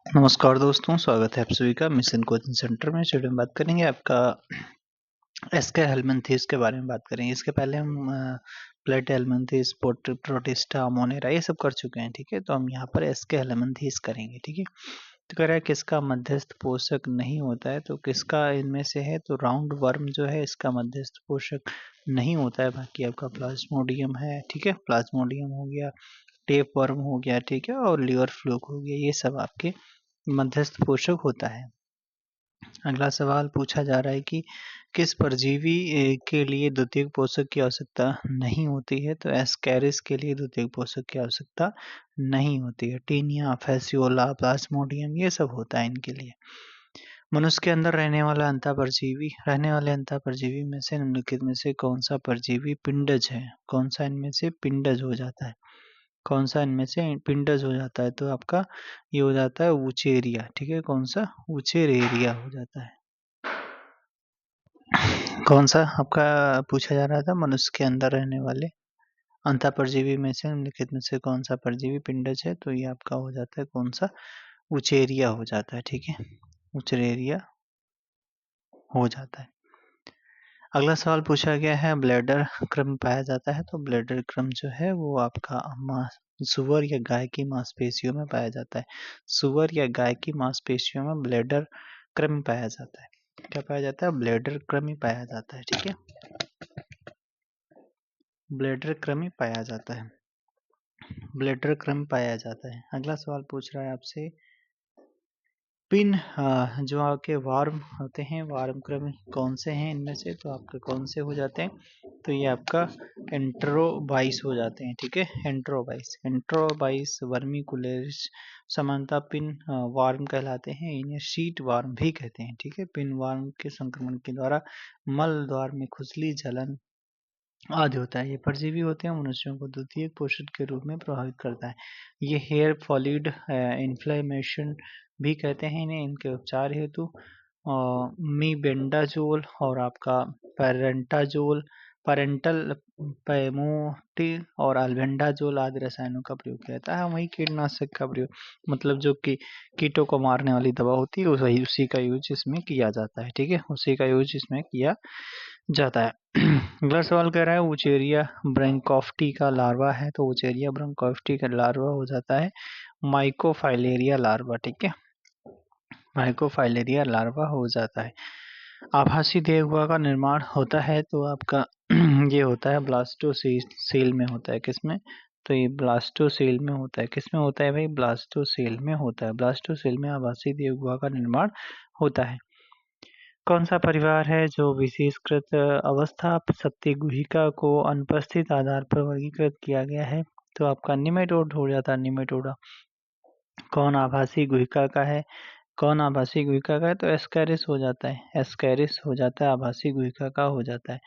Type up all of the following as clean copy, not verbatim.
नमस्कार दोस्तों, स्वागत है आप सभी का मिशन कोचिंग सेंटर में। स्टूडियो में बात करेंगे आपका एसके हेलमिंथेस के बारे में बात करेंगे। इसके पहले हम प्लेट हेलमिंथेस, प्रोटिस्टा, मोनेरा ये सब कर चुके हैं, ठीक है। तो हम यहाँ पर एसके हेलमिंथेस करेंगे, ठीक है। तो कह रहा है किसका मध्यस्थ पोषक नहीं होता है, तो किसका इनमें से है, तो राउंड वर्म जो है इसका मध्यस्थ पोषक नहीं होता है। बाकी आपका प्लाज्मोडियम है, ठीक है, प्लाज्मोडियम हो गया, टेप वर्म हो गया, ठीक है, और लीवर फ्लूक हो गया, ये सब आपके मध्यस्थ पोषक होता है। अगला सवाल पूछा जा रहा है कि किस परजीवी के लिए द्वितीयक पोषक की आवश्यकता नहीं होती है, तो एस्केरिस के लिए द्वितीयक पोषक की आवश्यकता नहीं होती है। टीनिया, फैसियोला, प्लाज्मोडियम ये सब होता है इनके लिए। मनुष्य के अंदर रहने वाले अंतः परजीवी में से निम्नलिखित में से कौन सा परजीवी पिंडज है? कौन सा इनमें से पिंडज हो जाता है? कौन सा इनमें से पिंडज हो जाता है? तो आपका ये हो जाता है वुचेरिया, ठीक है। कौन सा? वुचेरेरिया हो जाता है। कौन सा आपका पूछा जा रहा था? मनुष्य के अंदर रहने वाले अंतः परजीवी में से निम्नलिखित में से कौन सा परजीवी पिंडज है? तो ये आपका हो जाता है कौन सा? वुचेरिया हो जाता है, ठीक है। वुचेरेरिया हो जाता है। अगला सवाल पूछा गया है ब्लैडर क्रम पाया जाता है, तो ब्लैडर क्रम जो है वो आपका सुअर या गाय की मांसपेशियों में पाया जाता है। सुअर या गाय की मांसपेशियों में ब्लैडर क्रम पाया जाता है। क्या पाया जाता है? ब्लैडर क्रम ही पाया जाता है, ठीक है। ब्लैडर क्रम ही पाया जाता है। ब्लैडर क्रम पाया जाता है। अगला सवाल पूछ रहा है आपसे पिन जो आपके वार्म होते हैं, वार्म क्रम कौन से हैं इनमें से? तो आपके कौन से हो जाते हैं? तो ये आपका एंट्रोबाइस हो जाते हैं, ठीक है। एंट्रोबाइस वर्मिकुलरिस समानता पिन वार्म कहलाते हैं। इन्हें शीट वार्म भी कहते हैं, ठीक है। पिन वार्म के संक्रमण के द्वारा मल द्वार में खुजली, जलन आदि होता है। ये परजीवी होते हैं, मनुष्यों को द्वितीयक पोषक के रूप में प्रभावित करता है। ये हेयर फॉलिड इन्फ्लेमेशन भी कहते हैं इन्हें। इनके उपचार हेतु मीबेंडाजोल और आपका पेरेंटाजोल, पेरेंटल पेमोटिल और अल्बेंडाजोल आदि रसायनों का प्रयोग किया जाता है। वही कीटनाशक का प्रयोग, मतलब जो कि कीटों को मारने वाली दवा होती है, वही उसी का यूज इसमें किया जाता है, ठीक है। उसी का यूज इसमें किया जाता है। अगला सवाल कह रहा है उचेरिया ब्रैंकोफ्टी का लार्वा है, तो उचेरिया ब्रैंकोफ्टी का लार्वा हो जाता है माइकोफाइलेरिया लार्वा, ठीक है। माइकोफाइलेरिया लार्वा हो जाता है। आभासी देहगुहा का निर्माण होता है, तो आपका ये होता है ब्लास्टोसेल में होता है। किसमें? तो ये ब्लास्टोसेल में होता है। किसमें होता है भाई? ब्लास्टोसेल में होता है। ब्लास्टोसेल में आभासी देहगुहा का निर्माण होता है। कौन सा परिवार है जो विशेषकृत अवस्था सप्तगुहिका को अनुपस्थित आधार पर वर्गीकृत किया गया है? तो आपका निमेटोड हो जाता है, निमेटोडा। कौन आभासी गुहिका का है? कौन आभासी गुहिका का है? तो एस्कैरिस हो जाता है। एस्कैरिस हो जाता है, आभासी गुहिका का हो जाता है।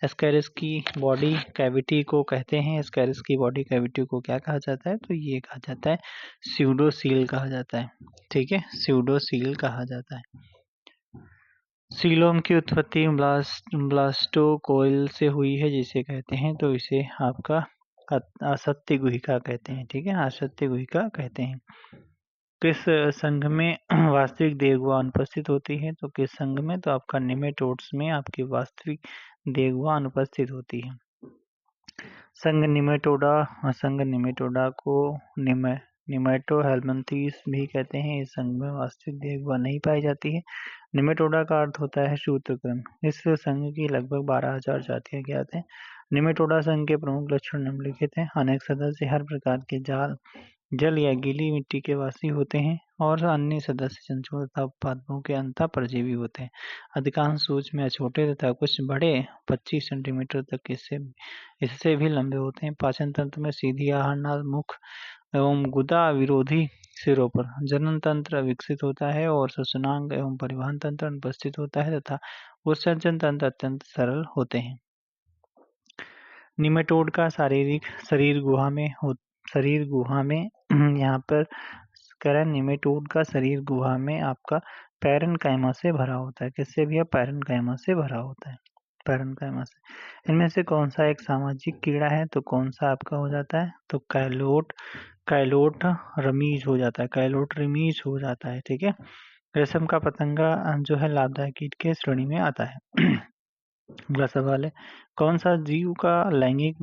एस्कैरिस की बॉडी कैविटी को कहते हैं, एस्कैरिस की बॉडी कैविटी को क्या कहा जाता है? तो ये कहा जाता है स्यूडोसील कहा जाता है, ठीक है। स्यूडोसील कहा जाता है। सीलोम की उत्पत्ति ब्लास्टोकोइल से हुई है, जिसे कहते हैं, तो इसे आपका असत्य गुहिका कहते हैं, ठीक है। असत्य गुहिका कहते हैं। किस संघ में वास्तविक देहगुहा अनुपस्थित होती है? तो किस संघ में? तो आपका निमेटोड्स में आपकी वास्तविक देहगुहा अनुपस्थित होती है। संघ निमेटोडा को निमेटो हेलमिंथेस भी कहते हैं। इस संघ में वास्तविक देहगुहा नहीं पाई जाती है। निमेटोडा का अर्थ होता है सूत्रक्रम। इस संघ की लगभग 12,000 जातियां ज्ञात हैं। निमेटोडा संघ के प्रमुख लक्षण निम्नलिखित हैं। अनेक सदस्य हर प्रकार के जल या गीली मिट्टी के वासी होते हैं और अन्य सदस्य जंतुओं तथा उत्पादों के अंतः परजीवी होते हैं। अधिकांश सूक्ष्म या छोटे तथा कुछ बड़े 25 सेंटीमीटर तक इससे भी लंबे होते हैं। पाचन तंत्र में सीधी आहार नाल, मुख एवं गुदा विरोधी सिरों पर जनन तंत्र विकसित होता है और श्वसनांग एवं परिवहन तंत्र अनुपस्थित होता है तथा उत्सर्जन तंत्र अत्यंत सरल होते हैं। निमेटोड का शरीर गुहा में यहाँ पर कह रहा है निमेटोड का शरीर गुहा में आपका पैरेन्काइमा से भरा होता है। किससे भी? पैरेन्काइमा से भरा होता है, पैरेन्काइमा से। इनमें से कौन सा एक सामाजिक कीड़ा है? तो कौन सा आपका हो जाता है? तो कैलोट रमीज हो जाता है, कैलोट रिमीज हो जाता है, ठीक है। रेशम का पतंगा जो है लाभदायक कीट के श्रेणी में आता है। अगला सवाल है, कौन सा जीव का लैंगिक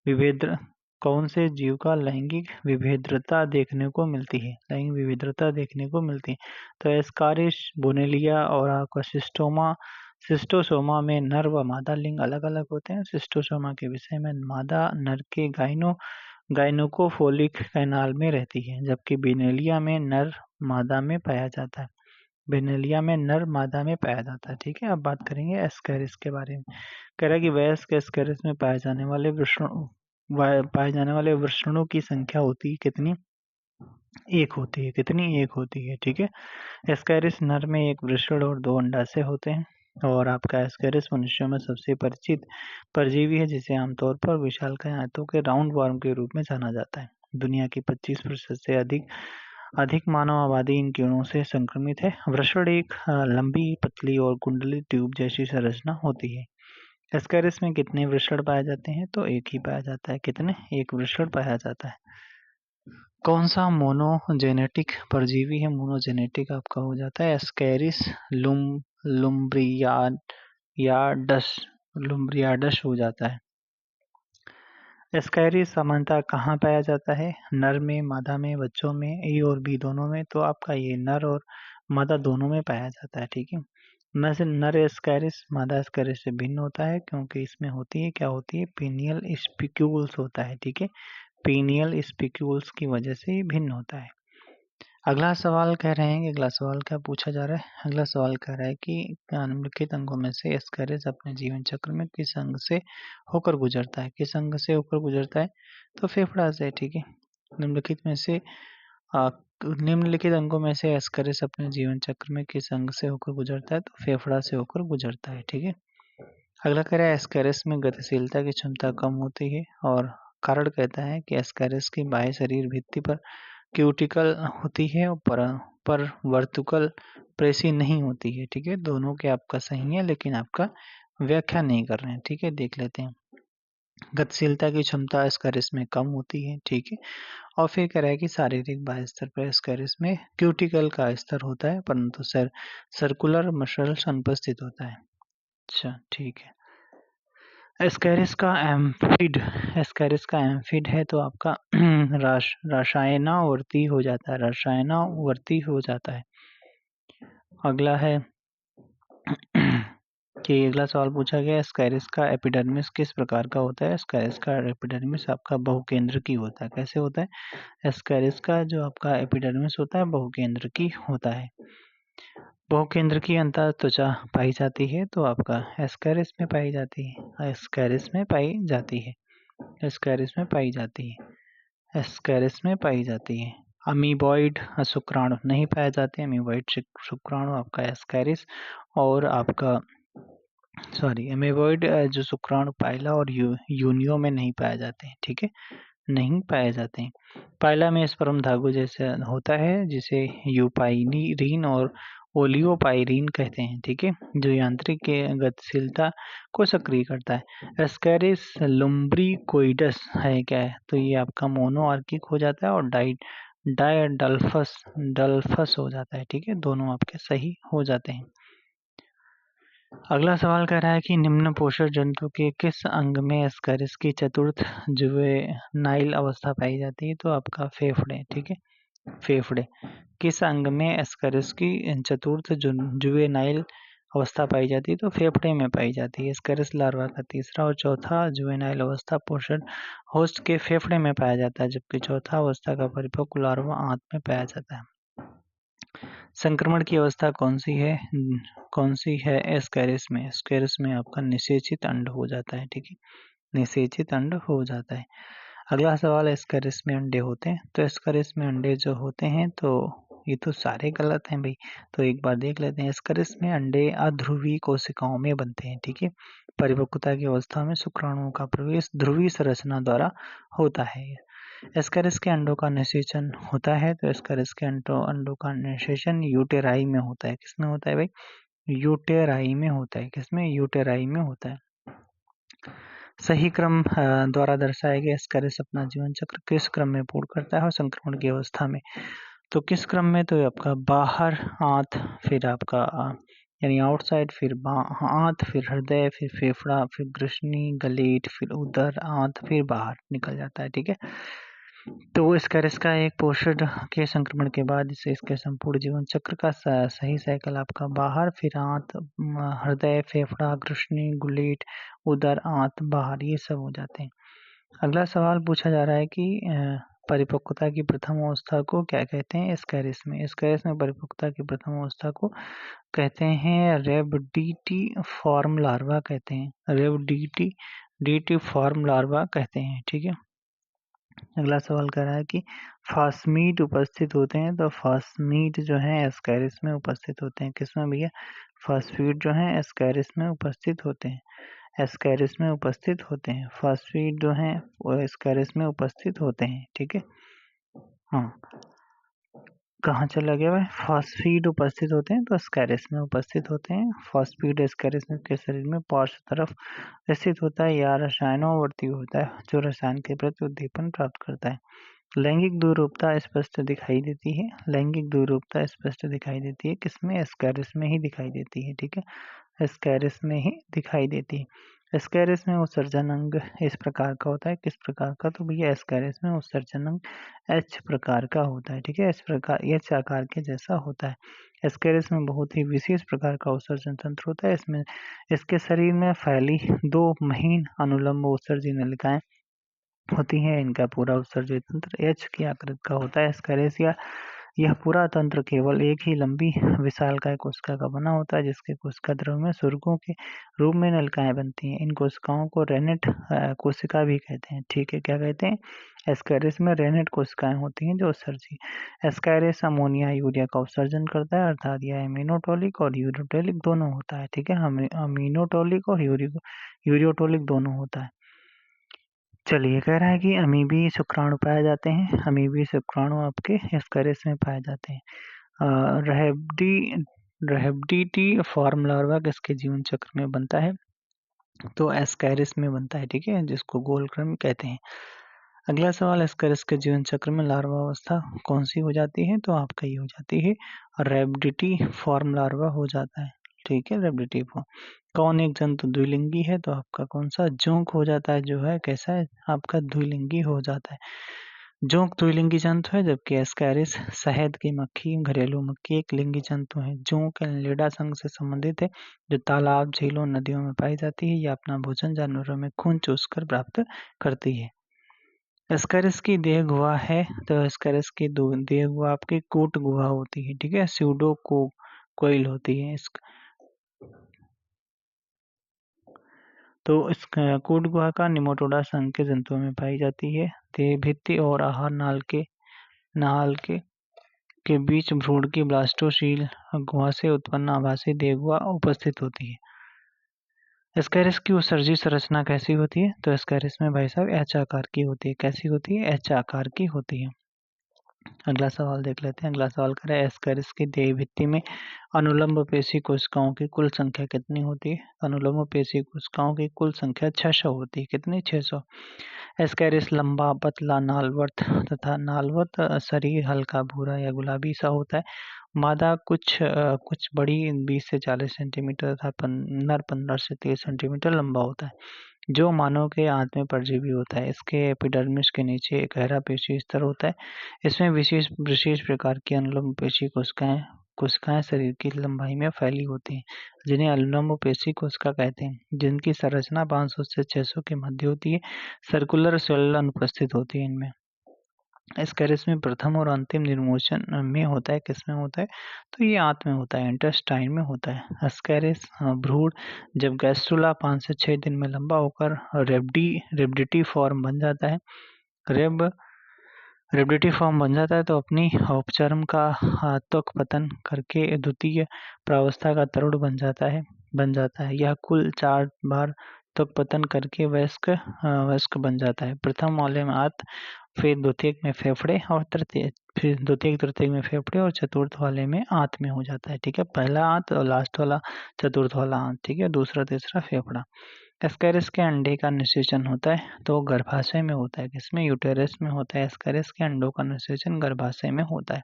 विभेद्र कौन से जीव का लैंगिक विभेद्रता देखने को मिलती है, लैंगिक विविधता देखने को मिलती है? तो एस्कारिस, बोनेलिया और आपका सिस्टोसोमा में नर व मादा लिंग अलग अलग होते हैं। सिस्टोसोमा के विषय में मादा नर के गाइनोकोफोलिक कैनाल में रहती है, जबकि बिनेलिया में नर मादा में पाया जाता है। बेनेलिया में नर मादा में पाया जाता है, ठीक है। अब बात करेंगे एस्केरिस के बारे में। कह रहा है कि वयस्क एस्केरिस में पाए जाने वाले वृषणों की संख्या होती है कितनी? एक होती है। कितनी? एक होती है, ठीक है। एस्केरिस नर में एक वृषण और 2 अंडाशय होते हैं। और आपका एस्केरिस मनुष्यों में सबसे परिचित परजीवी है, जिसे आमतौर पर विशालकाय आंतों के राउंड वर्म के रूप में जाना जाता है। दुनिया की 25% से अधिक मानव आबादी इन कीड़ों से संक्रमित है। वृषण एक लंबी, पतली और कुंडली ट्यूब जैसी संरचना होती है। एस्केरिस में कितने वृषण पाए जाते हैं? तो एक ही पाया जाता है। कितने? एक वृषण पाया जाता है। कौन सा मोनोजेनेटिक परजीवी है? मोनोजेनेटिक आपका हो जाता है एस्केरिस लुम्ब्रियाडस हो जाता है। एस्केरिस सामान्यतः कहाँ पाया जाता है? नर में, मादा में, बच्चों में, ए और बी दोनों में। तो आपका ये नर और मादा दोनों में पाया जाता है, ठीक है। नर एस्केरिस मादा एस्केरिस से भिन्न होता है, क्योंकि इसमें होती है, क्या होती है? पीनियल स्पिक्यूल्स होता है, ठीक है। पीनियल स्पिक्यूल्स की वजह से ही भिन्न होता है। अगला सवाल कह रहे हैं कि अगला सवाल क्या पूछा जा रहा है? अगला सवाल कह रहा है कि निम्नलिखित अंगों में से एस्केरिस अपने जीवन चक्र में किस अंग से होकर गुजरता है? किस अंग से होकर गुजरता है? तो फेफड़ा से, ठीक है। निम्नलिखित अंगों में से एस्केरिस अपने जीवन चक्र में किस अंग से होकर गुजरता है? तो फेफड़ा से होकर गुजरता है, ठीक है। अगला कह रहा है एस्केरिस में गतिशीलता की क्षमता कम होती है, और कारण कहता है कि एस्केरिस की बाह्य शरीर भित्ति पर क्यूटिकल होती है पर वर्तुकल प्रेसी नहीं होती है, ठीक है। दोनों के आपका सही है, लेकिन आपका व्याख्या नहीं कर रहे हैं, ठीक है। देख लेते हैं। गतिशीलता की क्षमता एस्केरिस में कम होती है, ठीक है। और फिर कह रहा है कि शारीरिक बाह्य स्तर पर एस्केरिस में क्यूटिकल का स्तर होता है, परंतु सर्कुलर मसल्स अनुपस्थित होता है। अच्छा, ठीक है। एस्केरिस का एम्फिड है, तो आपका रसायनावर्ती हो जाता है, रसायनावर्ती हो जाता है। अगला है कि अगला सवाल पूछा गया, एस्केरिस का एपिडर्मिस किस प्रकार का होता है? एस्केरिस का एपिडर्मिस आपका बहुकेंद्रकी होता है। कैसे होता है? एस्केरिस का जो आपका एपिडर्मिस होता है बहुकेंद्रकी होता है। बहुकेंद्रकी अंतः त्वचा पाई जाती है, तो आपका एस्केरिस में पाई जाती है। एस्केरिस में पाई जाती है। एस्केरिस में पाई जाती है। एस्केरिस में पाई जाती है। अमीबॉइड शुक्राणु नहीं पाए जाते। अमीबॉइड शुक्राणु आपका एस्केरिस और आपका अमीबॉइड जो शुक्राणु पाइला और यूनियो में नहीं पाए जाते हैं, ठीक है। नहीं पाए जाते हैं। पाइला में स्पर्म धागो जैसे होता है, जिसे यूपाइरीन और ओलियोपाइरीन कहते हैं, ठीक है, जो यांत्रिक गतिशीलता को सक्रिय करता है। एस्केरिस लुम्ब्रिकोइडस है क्या है? तो ये आपका मोनोआर्किक हो जाता है और डल्फस हो जाता है, ठीक है। दोनों आपके सही हो जाते हैं। अगला सवाल कह रहा है कि निम्न पोषक जंतु के किस अंग में एस्केरिस की चतुर्थ जुवेनाइल अवस्था पाई जाती है? तो आपका फेफड़े, ठीक है। फेफड़े। किस अंग में एस्केरिस की चतुर्थ जुवेनाइल अवस्था पाई जाती है? तो फेफड़े में पाई जाती है। एस्केरिस लार्वा का तीसरा और चौथा जुवेनाइल अवस्था पोषण होस्ट के फेफड़े में पाया जाता है, जबकि चौथा अवस्था का परिपक्व लार्वा आंत में पाया जाता है। संक्रमण की अवस्था कौन सी है एस्केरिस में? एस्केरिस में आपका निषेचित अंड हो जाता है, ठीक है। निषेचित अंड हो जाता है। अगला सवाल, एस्केरिस में अंडे होते हैं? तो एस्केरिस में अंडे जो होते हैं, तो ये तो सारे गलत हैं भाई। तो एक बार देख लेते हैं। एस्केरिस में अंडे अध्रुवी कोशिकाओं में बनते हैं, ठीक है। परिपक्वता की अवस्था में शुक्राणुओं का प्रवेश ध्रुवीय संरचना द्वारा होता है। एस्केरिस के अंडों का निषेचन होता है, तो एस्केरिस के अंडों का निषेचन यूटेराई में होता है। किसमें होता है भाई? यूटेराई में होता है। किसमें? यूटेराई में होता है। सही क्रम द्वारा दर्शाया गया एस्केरिस अपना जीवन चक्र किस क्रम में पूर्ण करता है और संक्रमण की अवस्था में? तो किस क्रम में? तो आपका बाहर आंत, फिर आपका यानी आउटसाइड, फिर आंत, फिर हृदय, फिर फेफड़ा, फिर ग्रसनी, गलेट, फिर उदर, आंत, फिर बाहर निकल जाता है। ठीक है, तो एस्केरिस का एक पोषण के संक्रमण के बाद इसे इसके संपूर्ण जीवन चक्र का सही साइकिल आपका बाहर, फिर आंत, हृदय, फेफड़ा, ग्रसनी, गुलेट, उदर, आंत, बाहर, ये सब हो जाते हैं। अगला सवाल पूछा जा रहा है कि परिपक्वता की प्रथम अवस्था को क्या कहते हैं एस्केरिस में? एस्केरिस में परिपक्वता की प्रथम अवस्था को कहते हैं रेबडीटी फॉर्म लार्वा कहते हैं। रेबडीटी फॉर्म लार्वा कहते हैं। ठीक है, अगला सवाल कह रहा है कि फास्मीड उपस्थित होते हैं। तो फास्मीड जो है एस्केरिस में उपस्थित होते हैं। किसमें भैया? फास्फीड जो है एस्केरिस में उपस्थित होते हैं। एस्केरिस में उपस्थित होते हैं। फास्फीड जो है वो एस्केरिस में उपस्थित होते हैं। ठीक है, हाँ, कहाँ चला गया भाई? फास्फीड उपस्थित होते हैं तो एस्केरिस में उपस्थित होते हैं। फास्फीड एस्केरिस के शरीर में पार्श्व तरफ स्थित होता है या रसायनोवर्ती होता है जो रसायन के प्रति उद्दीपन प्राप्त करता है। लैंगिक द्विरूपता स्पष्ट दिखाई देती है। लैंगिक द्विरूपता स्पष्ट दिखाई देती है किसमें? एस्केरिस में ही दिखाई देती है। ठीक है, एस्केरिस में ही दिखाई देती है। एस्केरिस में उत्सर्जन अंग इस प्रकार का होता है। किस प्रकार का? तो भैया एस्केरिस में उत्सर्जन अंग एच प्रकार का होता है। ठीक है, इस प्रकार एच आकार के जैसा होता है। एस्केरिस में बहुत ही विशेष प्रकार का उत्सर्जन तंत्र होता है। इसमें इसके शरीर में फैली दो महीन अनुलंब उत्सर्जी नलिकाएं होती हैं। इनका पूरा उत्सर्जित तंत्र एच की आकृति का होता है। एस्केरिस या यह पूरा तंत्र केवल एक ही लंबी विशालकाय कोशिका का बना होता है जिसके कोशिका द्रव में सुर्गों के रूप में नलिकाएं बनती हैं। इन कोशिकाओं को रेनेट कोशिका भी कहते हैं। ठीक है, क्या कहते हैं? एस्केरिस में रेनेट कोशिकाएं होती हैं जो उत्सर्जी। एस्केरिस अमोनिया यूरिया का उत्सर्जन करता है, अर्थात यह एमिनोटोलिक और यूरियोटोलिक दोनों होता है। ठीक है, अमीनोटोलिक और यूरियोटोलिक दोनों होता है। चलिए, कह रहा है कि अमीबी शुक्राणु पाए जाते हैं। अमीबी शुक्राणु आपके एस्केरिस में पाए जाते हैं। रहेब्डिटी फॉर्म लार्वा किसके जीवन चक्र में बनता है? तो एस्केरिस में बनता है। ठीक है, जिसको गोलक्रम कहते हैं। अगला सवाल, एस्केरिस के जीवन चक्र में लार्वा अवस्था कौन सी हो जाती है? तो आपका ये हो जाती है रेब्डिटी फॉर्म लार्वा हो जाता है। ठीक है, रेब्डिटी फॉर्म। कौन एक जंतु द्विलिंगी है? तो आपका कौन सा? जोंक हो जाता है। जो है कैसा है? आपका द्विलिंगी हो जाता है। जोंक द्विलिंगी जंतु है, जबकि एस्केरिस शहद की मक्खी, घरेलू मक्खी एक लिंगी जंतु है। जोंक एनिलिडा संघ से संबंधित है जो तालाब, झीलों, नदियों में पाई जाती है। यह अपना भोजन जानवरों में खून चूसकर प्राप्त करती है। एस्केरिस की देह गुहा है। तो एस्केरिस की देह गुहा आपकी कूट गुहा होती है। ठीक है, स्यूडो कोइल होती है। तो इस कूट गुहा का निमोटोडा संघ के जंतुओं में पाई जाती है। देह भित्ति और आहार नाल के बीच भ्रूण की ब्लास्टोसील गुहा से उत्पन्न आभासी देह गुहा उपस्थित होती है। एस्केरिस की उत्सर्जी संरचना कैसी होती है? तो एस्केरिस में भाई साहब एच आकार की होती है। कैसी होती है? एच आकार की होती है। अगला सवाल देख लेते हैं। अगला सवाल करें, एस्केरिस की देह भित्ति में अनुलंब पेशी कोशिकाओं की कुल संख्या कितनी होती है? अनुलंब पेशी कोशिकाओं की कुल संख्या 600 होती है। कितनी? 600। एस्केरिस लंबा, पतला, नालवत तथा नालवत शरीर हल्का भूरा या गुलाबी सा होता है। मादा कुछ बड़ी 20 से 40 सेंटीमीटर तथा नर 15 से 30 सेंटीमीटर लंबा होता है जो मानव के आंत में परजीवी होता है। इसके एपिडर्मिस के नीचे एक गहरा पेशी स्तर होता है। इसमें विशेष प्रकार की अनुलंब पेशी कोशिकाएं शरीर की लंबाई में फैली होती हैं जिन्हें अनुलंब पेशी कोशिका कहते हैं, जिनकी संरचना 500 से 600 के मध्य होती है। सर्कुलर सेल अनुपस्थित होती है इनमें। एस्केरिस में प्रथम और अंतिम निर्मोचन में होता है। किसमें होता है? तो ये आंत में होता है, इंटेस्टाइन में होता है। एस्केरिस भ्रूण जब गैस्ट्रुला 5 से 6 दिन में लंबा होकर रेब्डिटी फॉर्म बन जाता है। रेब्डिटी फॉर्म बन जाता है तो अपनी उपचर्म का त्वक पतन करके द्वितीय प्रावस्था का तरुण बन जाता है। यह कुल 4 बार त्वक पतन करके वयस्क बन जाता है। प्रथम वाले में आंत, फिर द्वितीयक में फेफड़े और तृतीय फिर द्वितीयक तृतीयक में फेफड़े और चतुर्थ वाले में आंत में हो जाता है। ठीक है, पहला आंत और लास्ट वाला चतुर्थ वाला आंत। ठीक है, दूसरा तीसरा फेफड़ा। एस्केरिस के अंडे का निषेचन होता है तो गर्भाशय में होता है। किसमें? यूटेरस में होता है। एस्केरिस के अंडों का निषेचन गर्भाशय में होता है।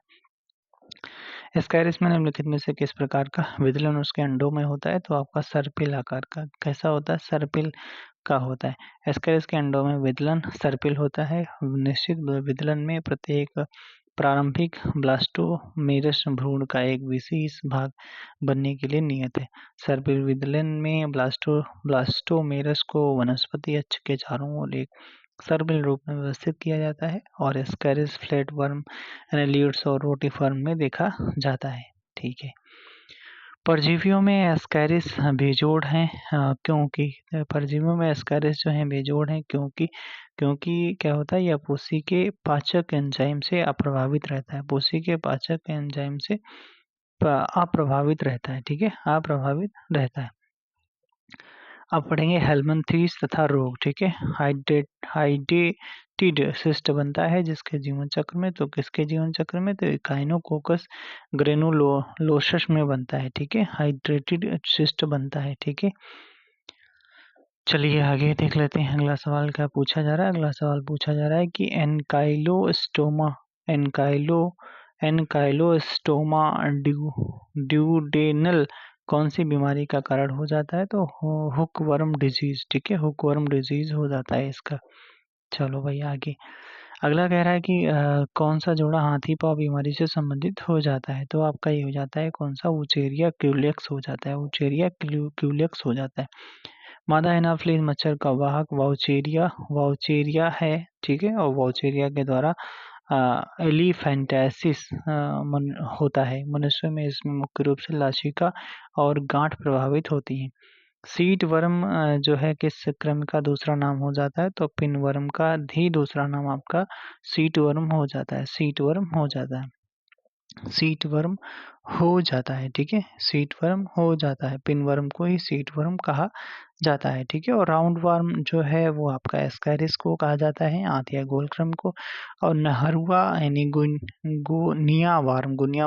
एस्केरिस में निम्नलिखित में से किस प्रकार का विदलन उसके अंडों में होता है? तो आपका सर्पिल आकार का। कैसा होता है? सर्पिल का होता है। एस्केरिस के अंडों में विदलन सर्पिल होता है। निश्चित विदलन में प्रत्येक प्रारंभिक ब्लास्टोमेरस भ्रूण का एक विशेष भाग बनने के लिए नियत है। सर्पिल विदलन में ब्लास्टोमेरस को वनस्पति अक्ष के चारों ओर एक सर्पिल रूप में व्यवस्थित किया जाता है और एस्केरिस फ्लैटवर्म, एनालिड्स और रोटिफर्म में देखा जाता है। ठीक है, परजीवियों में एस्केरिस बेजोड़ हैं क्योंकि परजीवियों में एस्केरिस जो हैं बेजोड़ हैं क्योंकि क्या होता है, यह पुष्टि के पाचक एंजाइम से अप्रभावित रहता है। पुष्टि के पाचक एंजाइम से अप्रभावित रहता है। ठीक है, अप्रभावित रहता है। अब पढ़ेंगे हेल्मनथ्रिस तथा रोग। ठीक है, हाइडेटिड सिस्ट बनता है जिसके जीवन चक्र में, तो किसके जीवन चक्र में? तो इकाइनोकोकस ग्रेनुलोसस में बनता है। ठीक है, हाइड्रेटेड सिस्ट बनता है। ठीक है, चलिए आगे देख लेते हैं। अगला सवाल क्या पूछा जा रहा है? अगला सवाल पूछा जा रहा है कि एनकाइलोस्टोमा ड्यूडेनल कौन सी बीमारी का कारण हो जाता है? तो हुकवर्म डिजीज। ठीक है, हुकवर्म डिजीज हो जाता है इसका। चलो भाई आगे। अगला कह रहा है कि कौन सा जोड़ा हाथी पांव बीमारी से संबंधित हो जाता है? तो आपका ये हो जाता है कौन सा? उचेरिया क्यूलेक्स हो जाता है। उचेरिया क्यूलेक्स हो जाता है। मादा एनाफ्लीज मच्छर का वाहक वाउचेरिया है। ठीक है, और वाउचेरिया के द्वारा एलिफेंटाइसिस होता है। मनुष्य में इसमें मुख्य रूप से लाशिका और गांठ प्रभावित होती हैं। सीट वर्म जो है किस क्रम का दूसरा नाम हो जाता है? तो पिन वर्म का भी दूसरा नाम आपका सीट वर्म हो जाता है। सीट वर्म हो जाता है। सीट वर्म हो जाता है। ठीक है, सीट वर्म हो जाता है। पिन वर्म को ही सीट वर्म कहा जाता है। ठीक है, और राउंड वर्म जो है वो आपका एस्कैरिस को कहा जाता है, आंत या गोलक्रम को। और नहरुआ यानी गुनिया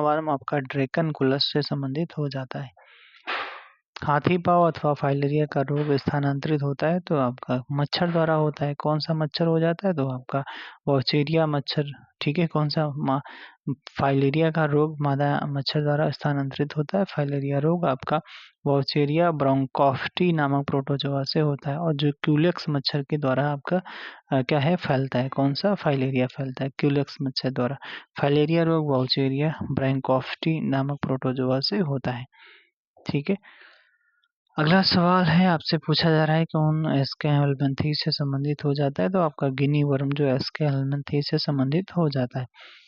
वार्म आपका ड्रैकन कुलस से संबंधित हो जाता है। हाथी पांव अथवा फाइलेरिया का रोग स्थानांतरित होता है तो आपका मच्छर द्वारा होता है। कौन सा मच्छर हो जाता है? तो आपका वॉचेरिया मच्छर। ठीक है, कौन सा? फाइलेरिया का रोग मादा मच्छर द्वारा स्थानांतरित होता है। फाइलेरिया रोग आपका वॉचेरिया ब्रोंकोफ्टी नामक प्रोटोजोआ से होता है। और जो क्यूलेक्स मच्छर के द्वारा आपका क्या है? फैलता है। कौन सा? फाइलेरिया फैलता है क्यूलेक्स मच्छर द्वारा। फाइलेरिया रोग वॉचेरिया ब्रोंकोफ्टी नामक प्रोटोजोआ से होता है। ठीक है, अगला सवाल है आपसे पूछा जा रहा है कौन एस्के हेलमिंथेस से संबंधित हो जाता है? तो आपका गिनी वर्म जो एस्के हेलमिंथेस से संबंधित हो जाता है।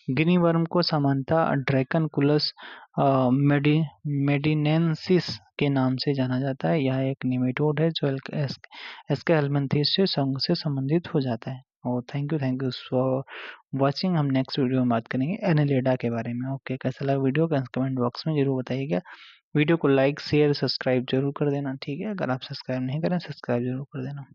गिनी वर्म को सामान्यतः ड्रैकनकुलस मेडिनेंसिस के नाम से जाना जाता है। यह एक निमेटोड है जो एस्के हेलमिंथेस से संबंधित हो जाता है। और थैंक यू फॉर वॉचिंग। हम नेक्स्ट वीडियो में बात करेंगे एनेलिडा के बारे में। ओके, कैसा लगा वीडियो? कमेंट बॉक्स में जरूर बताइएगा। वीडियो को लाइक शेयर सब्सक्राइब जरूर कर देना। ठीक है, अगर आप सब्सक्राइब नहीं करें सब्सक्राइब जरूर कर देना।